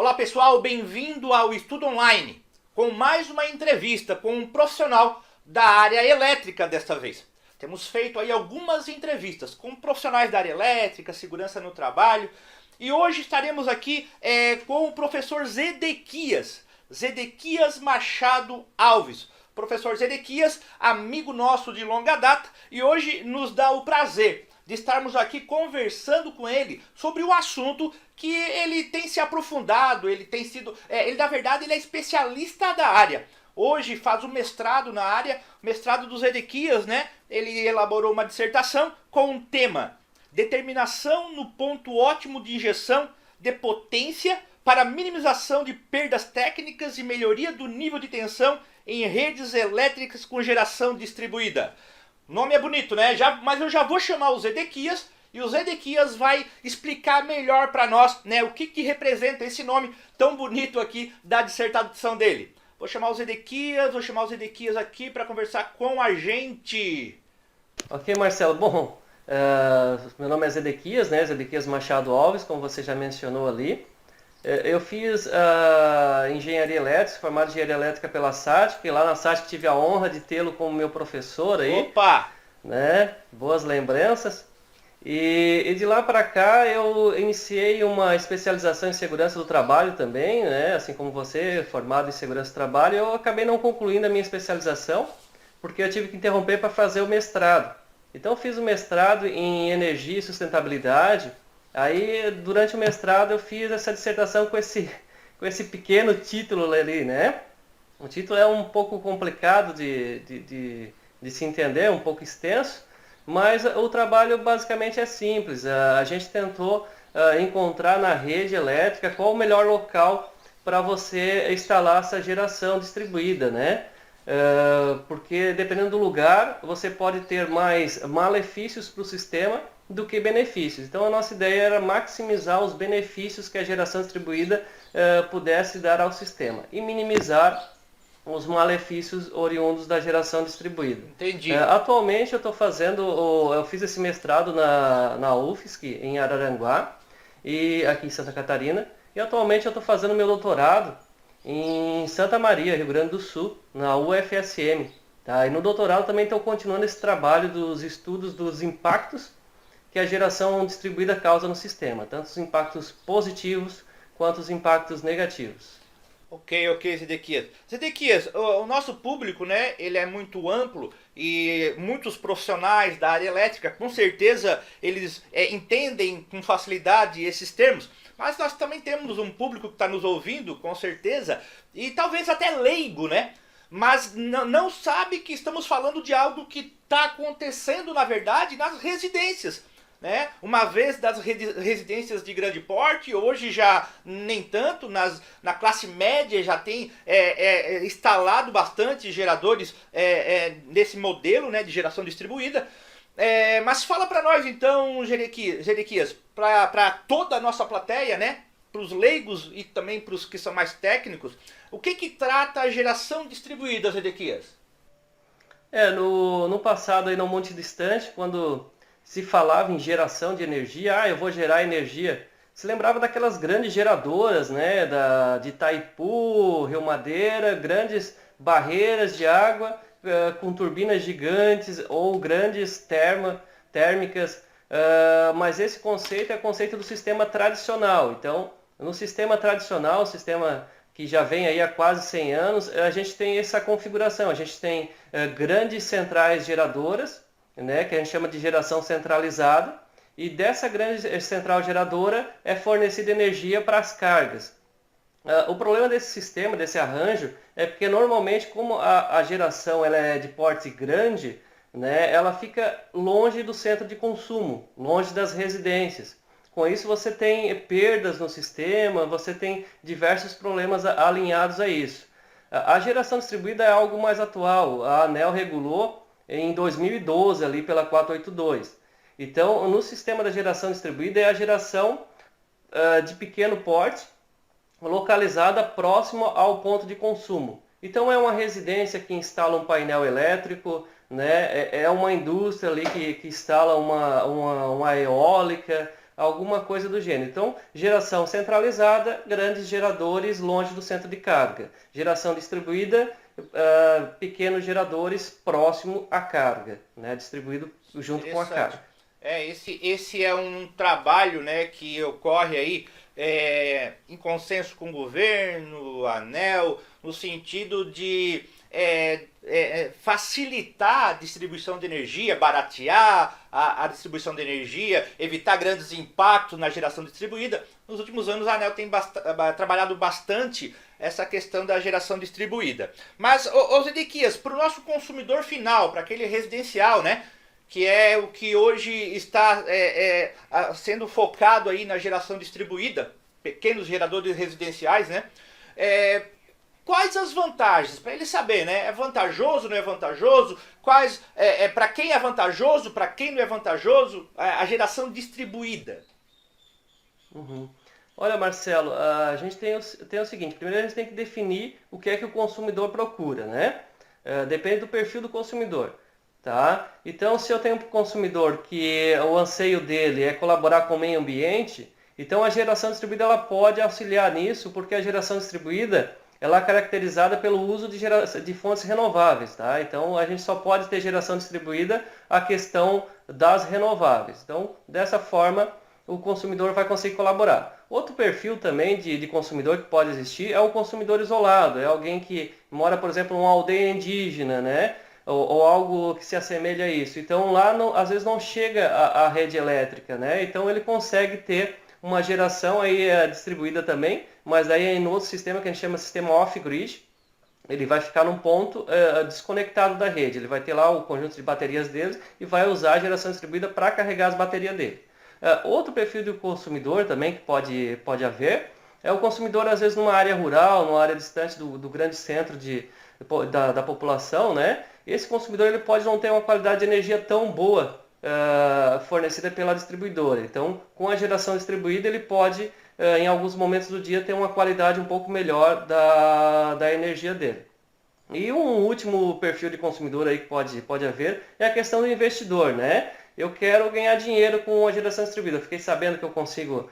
Olá pessoal, bem-vindo ao Estudo Online, com mais uma entrevista com um profissional da área elétrica desta vez. Temos feito aí algumas entrevistas com profissionais da área elétrica, segurança no trabalho, e hoje estaremos aqui com o professor Zedequias Machado Alves. Professor Zedequias, amigo nosso de longa data, e hoje nos dá o prazer de estarmos aqui conversando com ele sobre o assunto que ele tem se aprofundado, ele tem sido, na verdade ele é especialista da área. Hoje faz o mestrado na área, mestrado dos Zedequias, né? Ele elaborou uma dissertação com o tema Determinação no ponto ótimo de injeção de potência para minimização de perdas técnicas e melhoria do nível de tensão em redes elétricas com geração distribuída. O nome é bonito, né? Mas eu já vou chamar o Zedequias e o Zedequias vai explicar melhor para nós, né, o que representa esse nome tão bonito aqui da dissertação dele. Vou chamar o Zedequias aqui para conversar com a gente. Ok, Marcelo. Bom, meu nome é Zedequias, né? Zedequias Machado Alves, como você já mencionou ali. Eu fiz engenharia elétrica, formado em engenharia elétrica pela SATIC, e lá na SATIC tive a honra de tê-lo como meu professor aí. Opa! Né? Boas lembranças. E de lá para cá eu iniciei uma especialização em segurança do trabalho também, né? Assim como você, formado em segurança do trabalho. Eu acabei não concluindo a minha especialização, porque eu tive que interromper para fazer o mestrado. Então eu fiz o mestrado em energia e sustentabilidade. Aí, durante o mestrado, eu fiz essa dissertação com esse pequeno título ali, né? O título é um pouco complicado de se entender, um pouco extenso, mas o trabalho basicamente é simples. A gente tentou encontrar na rede elétrica qual o melhor local para você instalar essa geração distribuída, né? Porque dependendo do lugar, você pode ter mais malefícios para o sistema do que benefícios. Então a nossa ideia era maximizar os benefícios que a geração distribuída pudesse dar ao sistema e minimizar os malefícios oriundos da geração distribuída. Entendi. Atualmente eu fiz esse mestrado na UFSC em Araranguá, e aqui em Santa Catarina, e atualmente eu estou fazendo meu doutorado em Santa Maria, Rio Grande do Sul, na UFSM. Tá? E no doutorado também estou continuando esse trabalho dos estudos dos impactos que a geração distribuída causa no sistema, tanto os impactos positivos quanto os impactos negativos. Ok, Zedequias. Zedequias, o nosso público, né, ele é muito amplo e muitos profissionais da área elétrica, com certeza, eles entendem com facilidade esses termos, mas nós também temos um público que está nos ouvindo, com certeza, e talvez até leigo, né? Mas não sabe que estamos falando de algo que está acontecendo, na verdade, nas residências. Né? Uma vez das residências de grande porte, hoje já nem tanto, na classe média já tem instalado bastante geradores nesse modelo, né, de geração distribuída. Mas fala para nós então, Zedequias, para toda a nossa plateia, né, para os leigos e também para os que são mais técnicos, o que trata a geração distribuída, Zedequias? No passado, aí não muito distante, quando se falava em geração de energia, eu vou gerar energia. Se lembrava daquelas grandes geradoras, né, de Itaipu, Rio Madeira, grandes barreiras de água com turbinas gigantes ou grandes térmicas, mas esse conceito é o conceito do sistema tradicional. Então, no sistema tradicional, o sistema que já vem aí há quase 100 anos, a gente tem essa configuração. A gente tem grandes centrais geradoras, né, que a gente chama de geração centralizada, e dessa grande central geradora é fornecida energia para as cargas. O problema desse sistema, desse arranjo, é porque normalmente, como a geração ela é de porte grande, né, ela fica longe do centro de consumo, longe das residências. Com isso você tem perdas no sistema, você tem diversos problemas alinhados a isso. A geração distribuída é algo mais atual. A ANEEL regulou em 2012, ali pela 482. Então, no sistema da geração distribuída é a geração de pequeno porte, localizada próximo ao ponto de consumo. Então, é uma residência que instala um painel elétrico, né? É uma indústria ali que instala uma eólica, alguma coisa do gênero. Então, geração centralizada, grandes geradores longe do centro de carga. Geração distribuída, pequenos geradores próximo à carga, né? Distribuído junto com a carga. Esse é um trabalho, né, que ocorre aí em consenso com o governo, a ANEEL, no sentido de facilitar a distribuição de energia, baratear a distribuição de energia, evitar grandes impactos na geração distribuída. Nos últimos anos a ANEEL tem trabalhado bastante essa questão da geração distribuída. Mas, ô Zedequias, para o nosso consumidor final, para aquele residencial, né, que é o que hoje está sendo focado aí na geração distribuída, pequenos geradores residenciais, né? Quais as vantagens? Para ele saber, né? É vantajoso, não é vantajoso? Para quem é vantajoso, para quem não é vantajoso, a geração distribuída? Uhum. Olha, Marcelo, a gente tem o seguinte, primeiro a gente tem que definir o que é que o consumidor procura, né? Depende do perfil do consumidor. Tá? Então, se eu tenho um consumidor que o anseio dele é colaborar com o meio ambiente, então a geração distribuída ela pode auxiliar nisso, porque a geração distribuída ela é caracterizada pelo uso de fontes renováveis. Tá? Então, a gente só pode ter geração distribuída a questão das renováveis. Então, dessa forma, o consumidor vai conseguir colaborar. Outro perfil também de consumidor que pode existir é o consumidor isolado, é alguém que mora, por exemplo, em uma aldeia indígena, né? Ou algo que se assemelha a isso. Então lá às vezes não chega a rede elétrica, né? Então ele consegue ter uma geração aí distribuída também, mas daí é no outro sistema que a gente chama de sistema off-grid. Ele vai ficar num ponto desconectado da rede. Ele vai ter lá o conjunto de baterias dele e vai usar a geração distribuída para carregar as baterias dele. Outro perfil do consumidor também que pode haver é o consumidor às vezes numa área rural, numa área distante do grande centro da população, né? Esse consumidor ele pode não ter uma qualidade de energia tão boa fornecida pela distribuidora. Então, com a geração distribuída, ele pode, em alguns momentos do dia, ter uma qualidade um pouco melhor da energia dele. E um último perfil de consumidor aí que pode haver é a questão do investidor, né? Eu quero ganhar dinheiro com a geração distribuída. Eu fiquei sabendo que eu consigo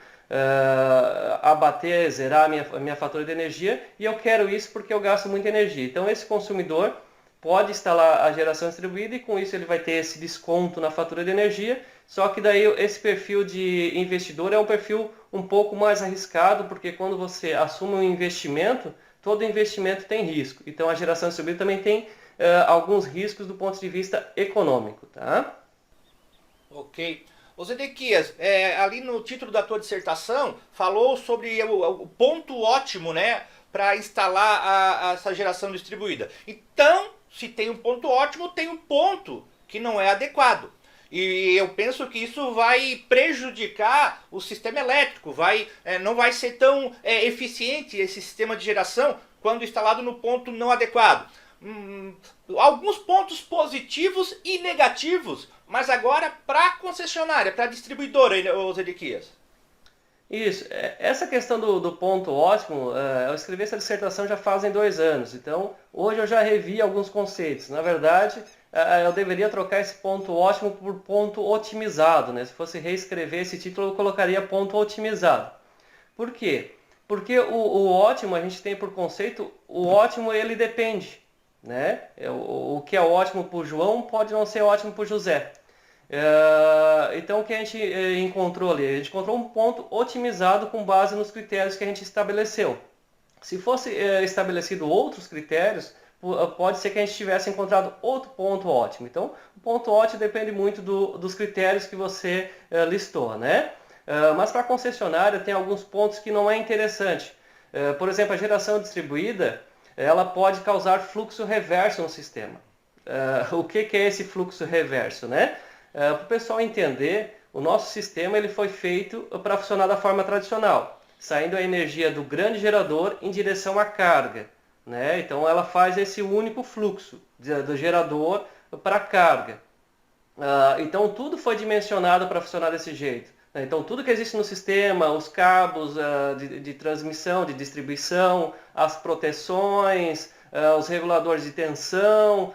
abater, zerar a minha fatura de energia e eu quero isso porque eu gasto muita energia. Então, esse consumidor pode instalar a geração distribuída e com isso ele vai ter esse desconto na fatura de energia, só que daí esse perfil de investidor é um perfil um pouco mais arriscado, porque quando você assume um investimento, todo investimento tem risco. Então a geração distribuída também tem alguns riscos do ponto de vista econômico. Tá? Ok. Ô Zedequias, ali no título da tua dissertação, falou sobre o ponto ótimo, né, para instalar essa geração distribuída. Então, se tem um ponto ótimo, tem um ponto que não é adequado. E eu penso que isso vai prejudicar o sistema elétrico, não vai ser tão eficiente esse sistema de geração quando instalado no ponto não adequado. Alguns pontos positivos e negativos, mas agora para a concessionária, para a distribuidora, Zedequias. Isso, essa questão do ponto ótimo, eu escrevi essa dissertação já fazem 2 anos, então hoje eu já revi alguns conceitos. Na verdade, eu deveria trocar esse ponto ótimo por ponto otimizado, né? Se fosse reescrever esse título, eu colocaria ponto otimizado. Por quê? Porque o ótimo, a gente tem por conceito, o ótimo ele depende, né? O que é ótimo para o João pode não ser ótimo para o José. Então o que a gente encontrou ali? A gente encontrou um ponto otimizado com base nos critérios que a gente estabeleceu. Se fosse estabelecido outros critérios, pode ser que a gente tivesse encontrado outro ponto ótimo. Então o ponto ótimo depende muito dos critérios que você listou, né? Mas para a concessionária tem alguns pontos que não é interessante. Por exemplo, a geração distribuída ela pode causar fluxo reverso no sistema. O que é esse fluxo reverso, né? Para o pessoal entender, o nosso sistema ele foi feito para funcionar da forma tradicional, saindo a energia do grande gerador em direção à carga, né? Então ela faz esse único fluxo do gerador para a carga. Então tudo foi dimensionado para funcionar desse jeito. Então tudo que existe no sistema, os cabos de transmissão, de distribuição, as proteções, os reguladores de tensão,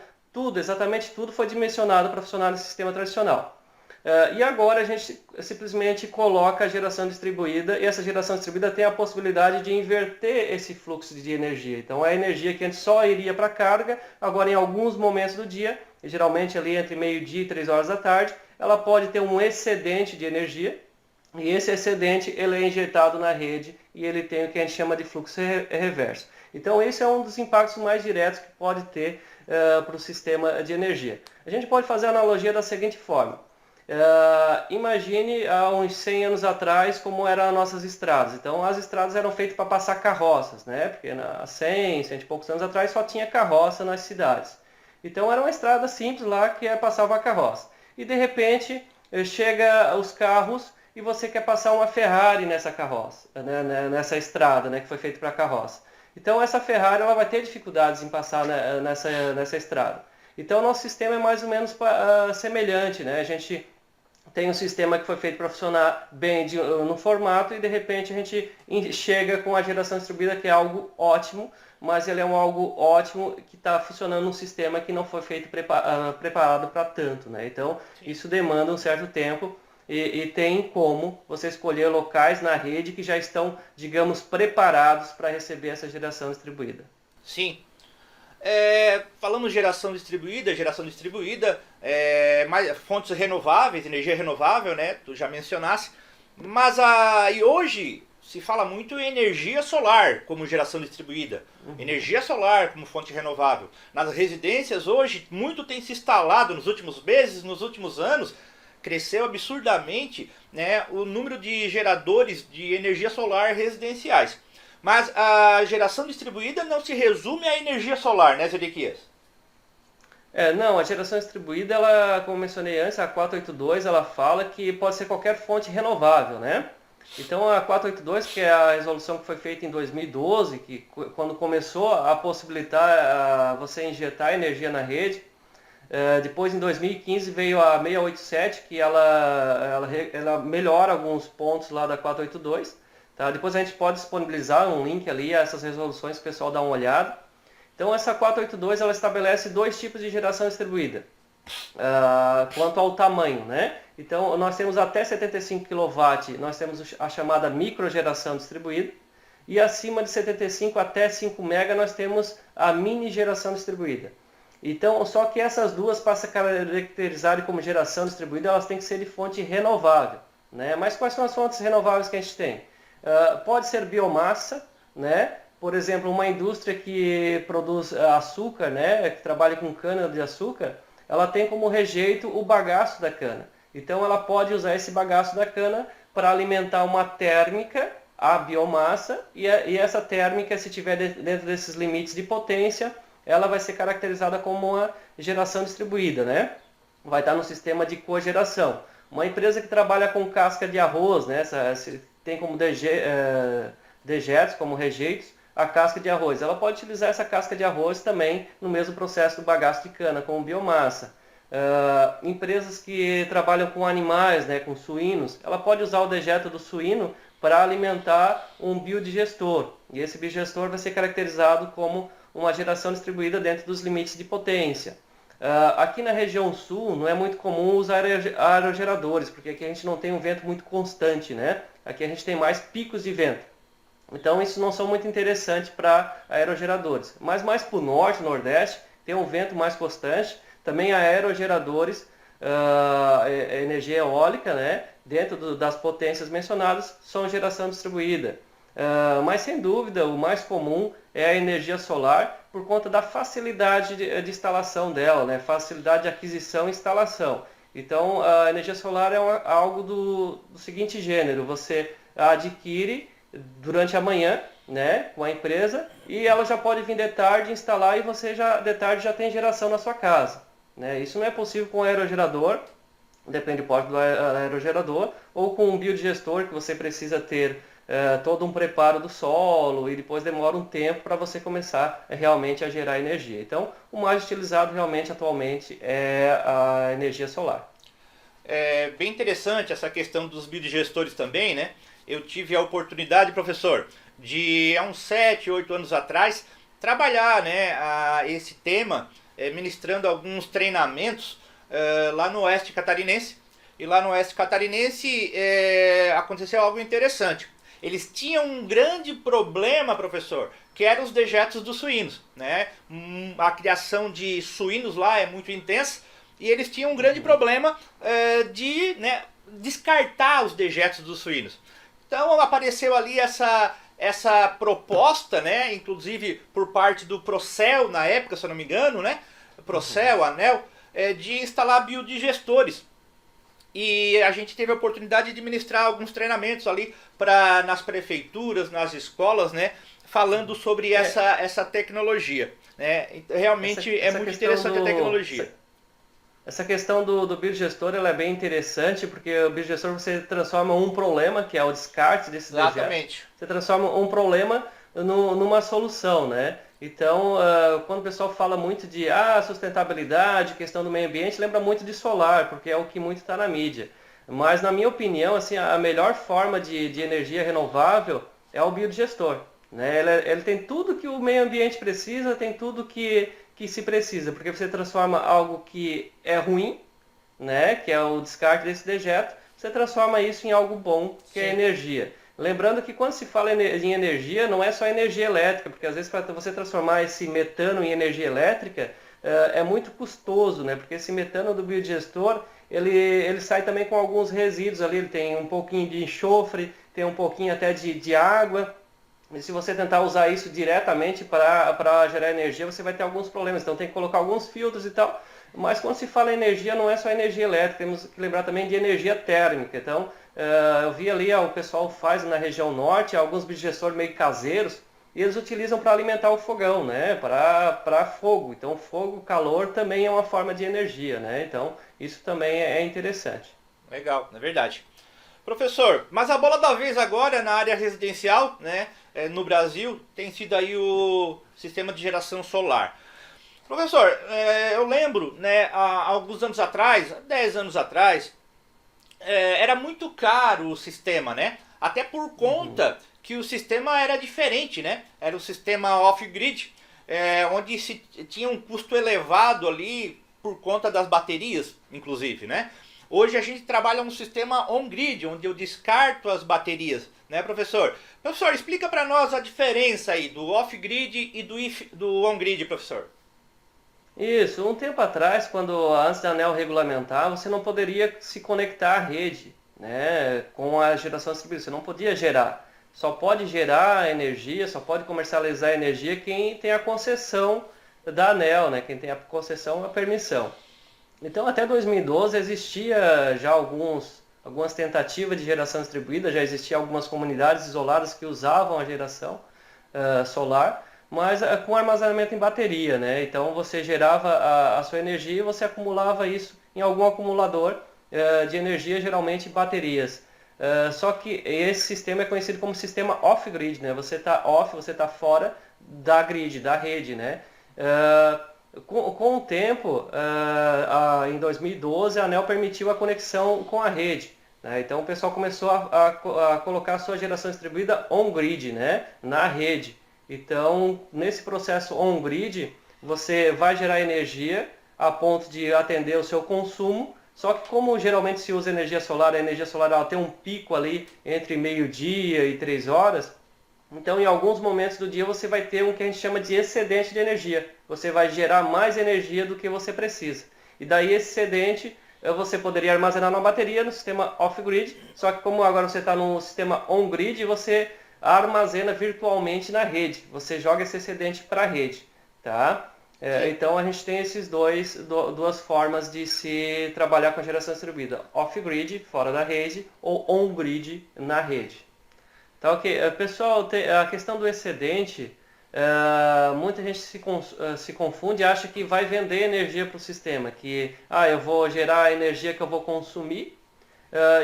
exatamente tudo foi dimensionado para funcionar no sistema tradicional. E agora a gente simplesmente coloca a geração distribuída, e essa geração distribuída tem a possibilidade de inverter esse fluxo de energia. Então a energia que antes só iria para a carga, agora em alguns momentos do dia, geralmente ali entre meio-dia e 3 horas da tarde, ela pode ter um excedente de energia, e esse excedente ele é injetado na rede e ele tem o que a gente chama de fluxo reverso. Então esse é um dos impactos mais diretos que pode ter para o sistema de energia. A gente pode fazer a analogia da seguinte forma. Imagine há uns 100 anos atrás como eram as nossas estradas. Então as estradas eram feitas para passar carroças, né? Porque há 100 e poucos anos atrás só tinha carroça nas cidades. Então era uma estrada simples lá que passava a carroça. E de repente chega os carros e você quer passar uma Ferrari nessa carroça, né? Nessa estrada, né? Que foi feita para carroça. Então essa Ferrari ela vai ter dificuldades em passar nessa estrada. Então o nosso sistema é mais ou menos semelhante, né? A gente tem um sistema que foi feito para funcionar bem no formato e de repente a gente chega com a geração distribuída, que é algo ótimo, mas ele é algo ótimo que está funcionando num sistema que não foi feito preparado para tanto, né? Então isso demanda um certo tempo e tem como você escolher locais na rede que já estão, digamos, preparados para receber essa geração distribuída. Sim. Falando geração distribuída, mais fontes renováveis, energia renovável, né? Tu já mencionaste. Mas e hoje se fala muito em energia solar como geração distribuída. Energia solar como fonte renovável. Nas residências hoje, muito tem se instalado nos últimos meses, nos últimos anos, cresceu absurdamente, né, o número de geradores de energia solar residenciais. Mas a geração distribuída não se resume à energia solar, né, Zedequias? Não, a geração distribuída, ela, como mencionei antes, a 482, ela fala que pode ser qualquer fonte renovável, né? Então a 482, que é a resolução que foi feita em 2012, que quando começou a possibilitar você injetar energia na rede, depois em 2015 veio a 687, que ela melhora alguns pontos lá da 482. Tá? Depois a gente pode disponibilizar um link ali a essas resoluções para o pessoal dar uma olhada. Então essa 482 ela estabelece dois tipos de geração distribuída, quanto ao tamanho, né? Então nós temos até 75 kW, nós temos a chamada microgeração distribuída, e acima de 75 até 5 MB nós temos a mini geração distribuída. Então, só que essas duas, para se caracterizarem como geração distribuída, elas têm que ser de fonte renovável, né? Mas quais são as fontes renováveis que a gente tem? Pode ser biomassa, né? Por exemplo, uma indústria que produz açúcar, né? Que trabalha com cana de açúcar, ela tem como rejeito o bagaço da cana. Então ela pode usar esse bagaço da cana para alimentar uma térmica, a biomassa, e essa térmica, se tiver dentro desses limites de potência, ela vai ser caracterizada como uma geração distribuída, né? Vai estar no sistema de cogeração. Uma empresa que trabalha com casca de arroz, né? Tem como dejetos, como rejeitos, a casca de arroz. Ela pode utilizar essa casca de arroz também no mesmo processo do bagaço de cana, como biomassa. Empresas que trabalham com animais, né, com suínos, ela pode usar o dejeto do suíno para alimentar um biodigestor. E esse biodigestor vai ser caracterizado como uma geração distribuída dentro dos limites de potência. Aqui na região sul não é muito comum usar aerogeradores, porque aqui a gente não tem um vento muito constante, né? Aqui a gente tem mais picos de vento. Então isso não são muito interessantes para aerogeradores. Mas mais para o norte, nordeste, tem um vento mais constante. Também há aerogeradores, energia eólica, né? Dentro das potências mencionadas, são geração distribuída. Mas sem dúvida o mais comum é a energia solar, por conta da facilidade de instalação dela, né? Facilidade de aquisição e instalação. Então a energia solar é algo do seguinte gênero: você adquire durante a manhã, né, com a empresa, e ela já pode vir de tarde instalar e você de tarde já tem geração na sua casa, né? Isso não é possível com o aerogerador, depende do porte do aerogerador, ou com um biodigestor que você precisa ter todo um preparo do solo e depois demora um tempo para você começar realmente a gerar energia. Então, o mais utilizado realmente atualmente é a energia solar. É bem interessante essa questão dos biodigestores também, né? Eu tive a oportunidade, professor, de há uns 7, 8 anos atrás, trabalhar, né, esse tema, ministrando alguns treinamentos lá no oeste catarinense, e lá no Oeste Catarinense aconteceu algo interessante. Eles tinham um grande problema, professor, que eram os dejetos dos suínos, né? A criação de suínos lá é muito intensa e eles tinham um grande problema de, né, descartar os dejetos dos suínos. Então apareceu ali essa proposta, né, inclusive por parte do Procel na época, se eu não me engano, né? Procel, ANEEL, de instalar biodigestores. E a gente teve a oportunidade de ministrar alguns treinamentos ali nas prefeituras, nas escolas, né, falando sobre essa tecnologia. Né? Realmente é muito interessante a tecnologia. Essa questão do biodigestor ela é bem interessante, porque o biodigestor você transforma um problema, que é o descarte desses dejetos, você transforma um problema numa solução, né? Então, quando o pessoal fala muito de sustentabilidade, questão do meio ambiente, lembra muito de solar, porque é o que muito está na mídia. Mas, na minha opinião, assim, a melhor forma de energia renovável é o biodigestor. Né? Ele tem tudo que o meio ambiente precisa, tem tudo que se precisa, porque você transforma algo que é ruim, né, que é o descarte desse dejeto, você transforma isso em algo bom, que é energia. Lembrando que quando se fala em energia, não é só energia elétrica, porque às vezes para você transformar esse metano em energia elétrica é muito custoso, né? Porque esse metano do biodigestor, ele sai também com alguns resíduos ali, ele tem um pouquinho de enxofre, tem um pouquinho até de água. E se você tentar usar isso diretamente para gerar energia, você vai ter alguns problemas. Então tem que colocar alguns filtros e tal. Mas quando se fala em energia, não é só energia elétrica, temos que lembrar também de energia térmica. Então, eu vi ali, o pessoal faz na região norte, alguns biodigestores meio caseiros, e eles utilizam para alimentar o fogão, né? Para fogo. Então, fogo, calor também é uma forma de energia, né? Então, isso também é interessante. Legal, é verdade. Professor, mas a bola da vez agora na área residencial, né, no Brasil, tem sido aí o sistema de geração solar. Professor, eu lembro, né, há alguns anos atrás, 10 anos atrás, era muito caro o sistema, né? Até por conta que o sistema era diferente, né? Era o sistema off-grid, onde se tinha um custo elevado ali por conta das baterias, inclusive, né? Hoje a gente trabalha um sistema on-grid, onde eu descarto as baterias, né, professor? Professor, explica para nós a diferença aí do off-grid e do on-grid, professor. Isso, um tempo atrás, antes da ANEEL regulamentar, você não poderia se conectar à rede, né, com a geração distribuída, você não podia gerar. Só pode gerar energia, só pode comercializar energia quem tem a concessão da ANEEL, né, quem tem a concessão, a permissão. Então, até 2012 existia já algumas tentativas de geração distribuída, já existiam algumas comunidades isoladas que usavam a geração solar, mas com armazenamento em bateria, né? Então você gerava a sua energia e você acumulava isso em algum acumulador de energia, geralmente baterias. Só que esse sistema é conhecido como sistema off-grid, né? Você está off, você está fora da grid, da rede, né? Com o tempo, em 2012, a ANEEL permitiu a conexão com a rede. Né? Então o pessoal começou a colocar a sua geração distribuída on-grid, né? Na rede. Então, nesse processo on-grid, você vai gerar energia a ponto de atender o seu consumo, só que como geralmente se usa energia solar, a energia solar ela tem um pico ali entre meio-dia e 3 horas, então em alguns momentos do dia você vai ter o que a gente chama de excedente de energia. Você vai gerar mais energia do que você precisa. E daí esse excedente você poderia armazenar na bateria no sistema off-grid, só que como agora você está no sistema on-grid, você armazena virtualmente na rede. Você joga esse excedente para a rede, tá? Então a gente tem esses duas formas de se trabalhar com a geração distribuída: off-grid, fora da rede, ou on-grid, na rede. Tá, ok. Pessoal, a questão do excedente, muita gente se confunde e acha que vai vender energia para o sistema, que eu vou gerar a energia que eu vou consumir,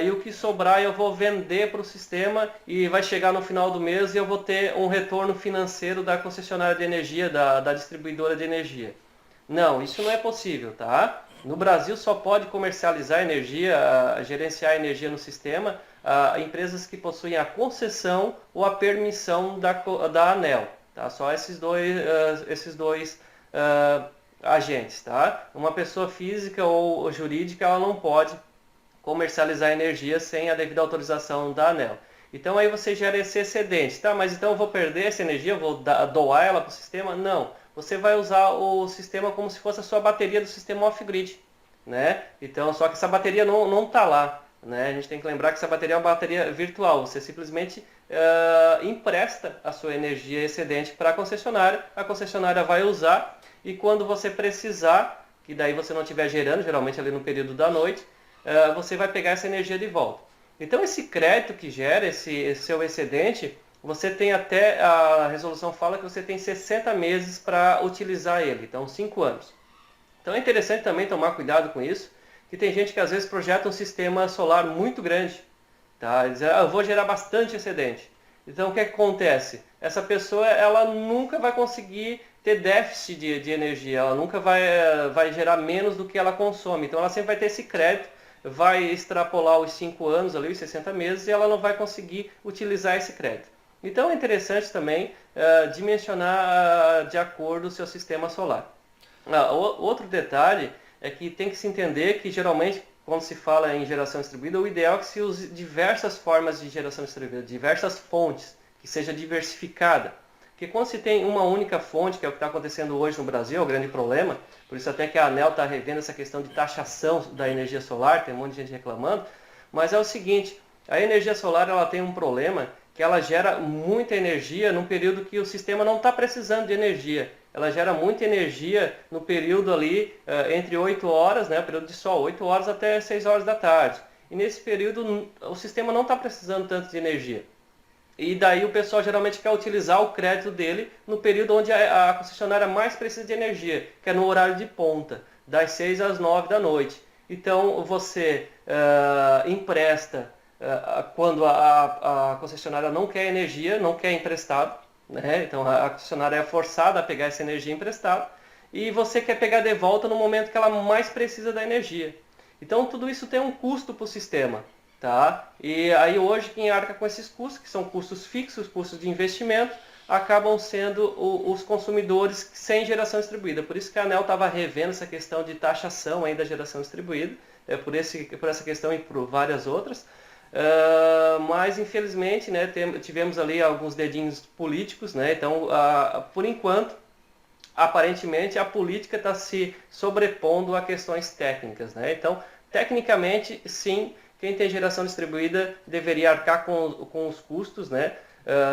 e o que sobrar eu vou vender para o sistema e vai chegar no final do mês e eu vou ter um retorno financeiro da concessionária de energia, da distribuidora de energia. Não, isso não é possível, tá? No Brasil só pode comercializar energia, gerenciar energia no sistema, empresas que possuem a concessão ou a permissão da ANEEL. Tá? Só esses dois agentes. Tá? Uma pessoa física ou jurídica ela não pode comercializar energia sem a devida autorização da ANEEL. Então aí você gera esse excedente, tá? Mas então eu vou perder essa energia, eu vou doar ela para o sistema? Não. Você vai usar o sistema como se fosse a sua bateria do sistema off-grid, né? Então, só que essa bateria não está lá, né? A gente tem que lembrar que essa bateria é uma bateria virtual. Você simplesmente empresta a sua energia excedente para a concessionária vai usar e quando você precisar, que daí você não estiver gerando, geralmente ali no período da noite, você vai pegar essa energia de volta. Então esse crédito que gera, esse seu excedente, você tem até, a resolução fala que você tem 60 meses para utilizar ele, então 5 anos. Então é interessante também tomar cuidado com isso, que tem gente que às vezes projeta um sistema solar muito grande, tá? Diz, eu vou gerar bastante excedente. Então o que acontece? Essa pessoa ela nunca vai conseguir ter déficit de energia, ela nunca vai gerar menos do que ela consome. Então ela sempre vai ter esse crédito, vai extrapolar os 5 anos, ali, os 60 meses, e ela não vai conseguir utilizar esse crédito. Então é interessante também dimensionar de acordo o seu sistema solar. Outro detalhe é que tem que se entender que geralmente quando se fala em geração distribuída, o ideal é que se use diversas formas de geração distribuída, diversas fontes, que seja diversificada. Porque quando se tem uma única fonte, que é o que está acontecendo hoje no Brasil, é o grande problema, por isso até que a ANEEL está revendo essa questão de taxação da energia solar, tem um monte de gente reclamando, mas é o seguinte, a energia solar ela tem um problema que ela gera muita energia num período que o sistema não está precisando de energia. Ela gera muita energia no período ali entre 8 horas, né, período de sol, 8 horas até 6 horas da tarde. E nesse período o sistema não está precisando tanto de energia. E daí o pessoal geralmente quer utilizar o crédito dele no período onde a concessionária mais precisa de energia, que é no horário de ponta, das 6 às 9 da noite. Então você empresta quando a concessionária não quer energia, não quer emprestado, né? Então a concessionária é forçada a pegar essa energia emprestada e você quer pegar de volta no momento que ela mais precisa da energia. Então tudo isso tem um custo para o sistema. Tá? E aí hoje quem arca com esses custos, que são custos fixos, custos de investimento, acabam sendo os consumidores sem geração distribuída. Por isso que a ANEEL estava revendo essa questão de taxação aí da geração distribuída, por essa questão e por várias outras. Mas infelizmente, né, tivemos ali alguns dedinhos políticos, né? Então por enquanto, aparentemente a política está se sobrepondo a questões técnicas, né? Então tecnicamente sim, quem tem geração distribuída deveria arcar com os custos, né?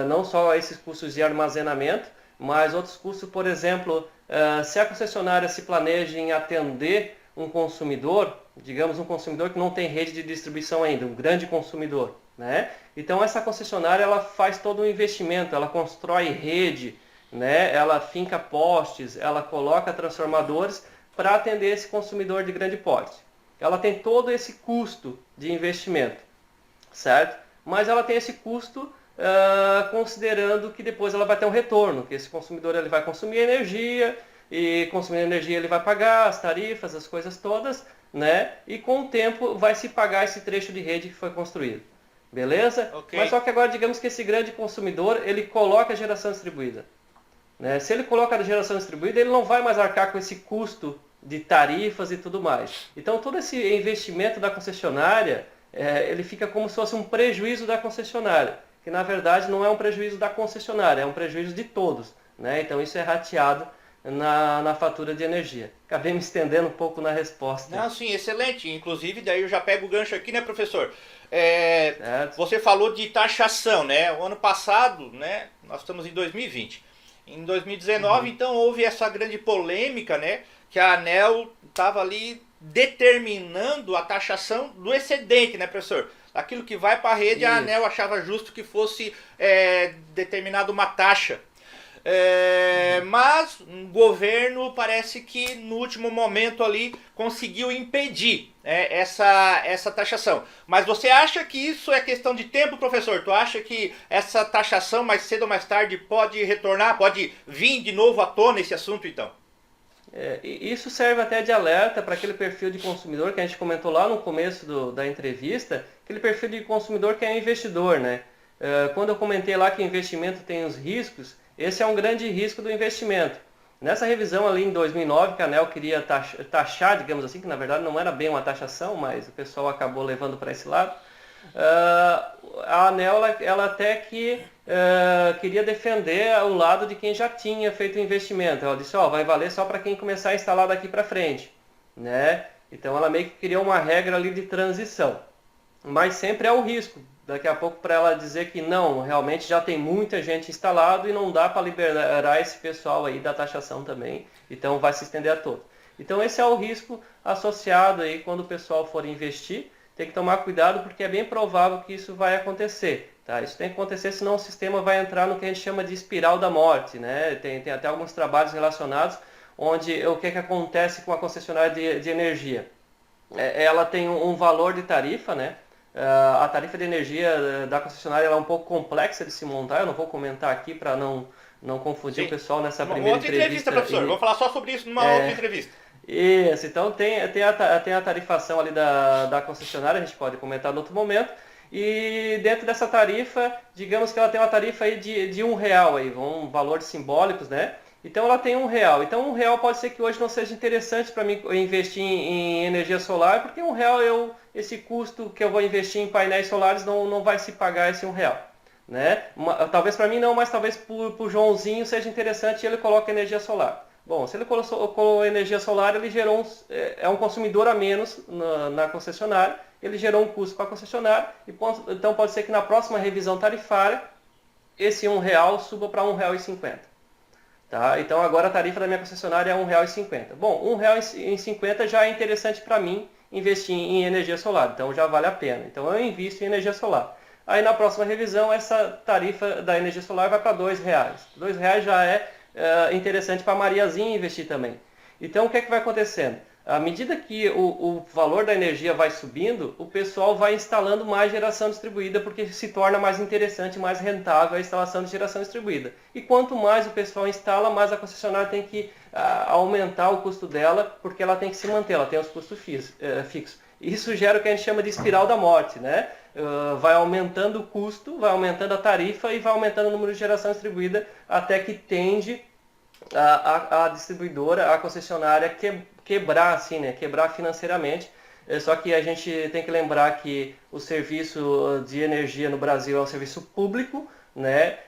Não só esses custos de armazenamento, mas outros custos, por exemplo, se a concessionária se planeja em atender um consumidor, digamos um consumidor que não tem rede de distribuição ainda, um grande consumidor, né? Então essa concessionária ela faz todo o investimento, ela constrói rede, né? Ela finca postes, ela coloca transformadores para atender esse consumidor de grande porte. Ela tem todo esse custo de investimento, certo? Mas ela tem esse custo considerando que depois ela vai ter um retorno, que esse consumidor ele vai consumir energia, e consumindo energia ele vai pagar as tarifas, as coisas todas, né? E com o tempo vai se pagar esse trecho de rede que foi construído, beleza? Okay. Mas só que agora digamos que esse grande consumidor, ele coloca a geração distribuída, né? Se ele coloca a geração distribuída, ele não vai mais arcar com esse custo de tarifas e tudo mais. Então todo esse investimento da concessionária, ele fica como se fosse um prejuízo da concessionária, que na verdade não é um prejuízo da concessionária, é um prejuízo de todos, né? Então isso é rateado na fatura de energia. Acabei me estendendo um pouco na resposta. Não, sim, excelente. Inclusive, daí eu já pego o gancho aqui, né, professor? Você falou de taxação, né? O ano passado, né, nós estamos em 2020. Em 2019, então, houve essa grande polêmica, né? Que a ANEEL estava ali determinando a taxação do excedente, né, professor? Aquilo que vai para a rede, a ANEEL achava justo que fosse determinada uma taxa. Mas o governo parece que no último momento ali conseguiu impedir essa taxação. Mas você acha que isso é questão de tempo, professor? Tu acha que essa taxação mais cedo ou mais tarde pode retornar, pode vir de novo à tona esse assunto então? Isso serve até de alerta para aquele perfil de consumidor que a gente comentou lá no começo da entrevista, aquele perfil de consumidor que é investidor, né? Quando eu comentei lá que investimento tem os riscos, esse é um grande risco do investimento. Nessa revisão ali em 2009, que a ANEEL queria taxar, digamos assim, que na verdade não era bem uma taxação, mas o pessoal acabou levando para esse lado, a ANEEL ela até que queria defender o lado de quem já tinha feito o investimento. Ela disse, vai valer só para quem começar a instalar daqui para frente, né? Então ela meio que criou uma regra ali de transição. Mas sempre é o risco, daqui a pouco para ela dizer que não, realmente já tem muita gente instalado e não dá para liberar esse pessoal aí da taxação também, então vai se estender a todos. Então esse é o risco associado aí quando o pessoal for investir, tem que tomar cuidado porque é bem provável que isso vai acontecer. Tá? Isso tem que acontecer, senão o sistema vai entrar no que a gente chama de espiral da morte, né? Tem até alguns trabalhos relacionados onde o que acontece com a concessionária de energia. Ela tem um valor de tarifa, né? A tarifa de energia da concessionária ela é um pouco complexa de se montar, eu não vou comentar aqui para não confundir o pessoal nessa primeira entrevista. Professor, vamos falar só sobre isso numa outra entrevista. Isso, então tem a tarifação ali da concessionária, a gente pode comentar em outro momento, e dentro dessa tarifa, digamos que ela tem uma tarifa aí de R$1, aí, valores simbólicos, né? Então ela tem R$1. Então R$1 pode ser que hoje não seja interessante para mim investir em energia solar, porque R$1 esse custo que eu vou investir em painéis solares não vai se pagar esse R$1. Né? Talvez para mim não, mas talvez para o Joãozinho seja interessante e ele coloca energia solar. Bom, se ele colocou energia solar, ele gerou é um consumidor a menos na concessionária, ele gerou um custo para a concessionária, então pode ser que na próxima revisão tarifária esse R$1 suba para R$1,50. Tá? Então agora a tarifa da minha concessionária é R$1,50. Bom, R$1,50 já é interessante para mim investir em energia solar, então já vale a pena. Então eu invisto em energia solar. Aí na próxima revisão essa tarifa da energia solar vai para R$2. R$2 já é interessante para a Mariazinha investir também. Então o que é que vai acontecendo? À medida que o valor da energia vai subindo, o pessoal vai instalando mais geração distribuída porque se torna mais interessante, mais rentável a instalação de geração distribuída. E quanto mais o pessoal instala, mais a concessionária tem que aumentar o custo dela, porque ela tem que se manter, ela tem os custos fixos. Isso gera o que a gente chama de espiral da morte, né? Vai aumentando o custo, vai aumentando a tarifa e vai aumentando o número de geração distribuída até que tende a distribuidora, a concessionária quebrar assim, né? Quebrar financeiramente. Só que a gente tem que lembrar que o serviço de energia no Brasil é um serviço público, né?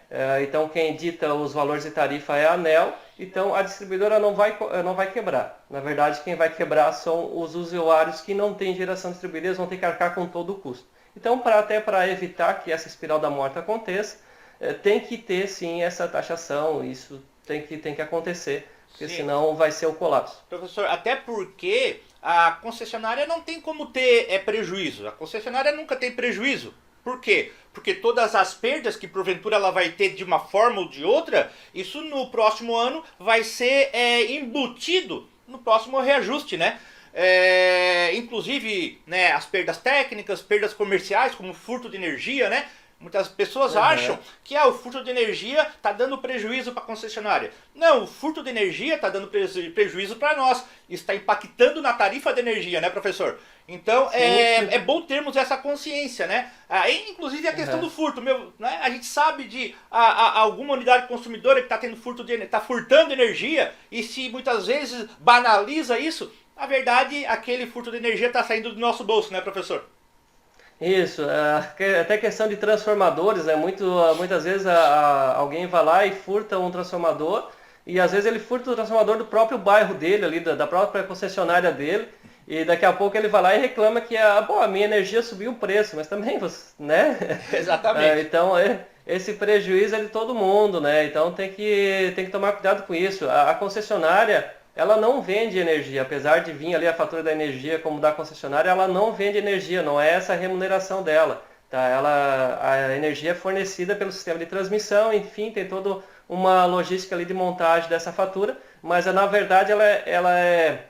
Então quem dita os valores de tarifa é a ANEEL, então a distribuidora não vai quebrar. Na verdade, quem vai quebrar são os usuários que não têm geração distribuída, eles vão ter que arcar com todo o custo. Então, até para evitar que essa espiral da morte aconteça, tem que ter sim essa taxação, isso tem que acontecer, porque sim, senão vai ser o colapso. Professor, até porque a concessionária não tem como ter prejuízo, a concessionária nunca tem prejuízo. Por quê? Porque todas as perdas que porventura ela vai ter de uma forma ou de outra, isso no próximo ano vai ser embutido no próximo reajuste, né? Inclusive, né, as perdas técnicas, perdas comerciais, como furto de energia, né? Muitas pessoas acham que o furto de energia está dando prejuízo para a concessionária. Não, o furto de energia está dando prejuízo para nós. Está impactando na tarifa de energia, né, professor? Então, é bom termos essa consciência, né? Inclusive a questão do furto. Né? A gente sabe de alguma unidade consumidora que está furtando energia e se muitas vezes banaliza isso, na verdade, aquele furto de energia está saindo do nosso bolso, né, professor? Isso, até questão de transformadores, né? Muitas vezes alguém vai lá e furta um transformador e às vezes ele furta o transformador do próprio bairro dele, ali, da própria concessionária dele, e daqui a pouco ele vai lá e reclama que a minha energia subiu o preço, mas também, né? Exatamente. Então esse prejuízo é de todo mundo, né? Então tem que tomar cuidado com isso. A concessionária, ela não vende energia, apesar de vir ali a fatura da energia como da concessionária, ela não vende energia, não é essa a remuneração dela. Tá? A energia é fornecida pelo sistema de transmissão, enfim, tem toda uma logística ali de montagem dessa fatura, mas na verdade ela é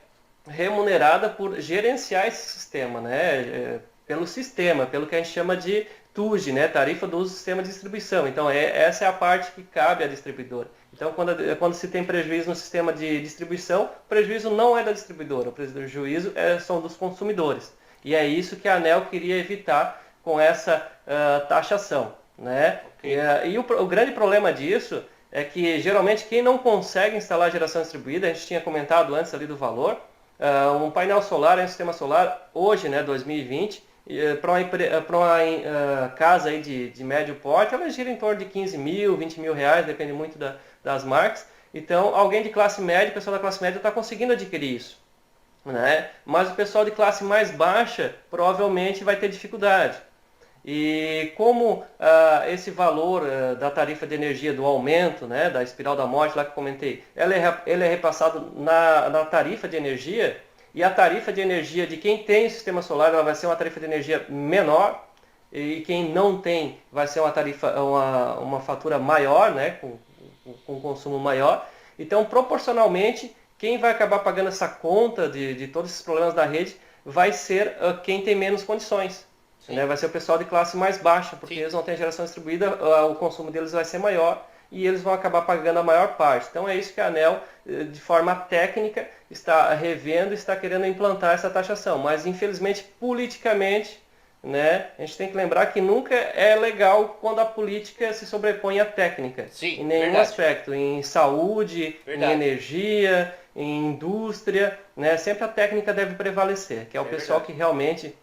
remunerada por gerenciar esse sistema, né? Pelo sistema, pelo que a gente chama de TUG, né? Tarifa do uso do sistema de distribuição. Então essa é a parte que cabe à distribuidora. Então, quando se tem prejuízo no sistema de distribuição, o prejuízo não é da distribuidora, o prejuízo são dos consumidores. E é isso que a ANEEL queria evitar com essa taxação. Né? Okay. E o grande problema disso é que geralmente quem não consegue instalar geração distribuída, a gente tinha comentado antes ali do valor, um painel solar, um sistema solar, hoje, né, 2020, para uma casa aí de médio porte, ela gira em torno de 15 mil, 20 mil reais, depende muito das marcas. Então, alguém de classe média, o pessoal da classe média está conseguindo adquirir isso, né? Mas o pessoal de classe mais baixa provavelmente vai ter dificuldade. E como esse valor da tarifa de energia, do aumento, né, da espiral da morte lá que eu comentei, ele é repassado na tarifa de energia, e a tarifa de energia de quem tem sistema solar ela vai ser uma tarifa de energia menor, e quem não tem vai ser uma fatura maior, né, com consumo maior. Então, proporcionalmente, quem vai acabar pagando essa conta de todos esses problemas da rede vai ser quem tem menos condições. Né? Vai ser o pessoal de classe mais baixa, porque eles não têm geração distribuída, o consumo deles vai ser maior e eles vão acabar pagando a maior parte. Então é isso que a ANEEL, de forma técnica, está revendo e está querendo implantar essa taxação. Mas, infelizmente, politicamente, né, a gente tem que lembrar que nunca é legal quando a política se sobrepõe à técnica. Sim, em nenhum verdade. aspecto, em saúde, Verdade. em energia, em indústria, né, sempre a técnica deve prevalecer, que é o pessoal verdade. que realmente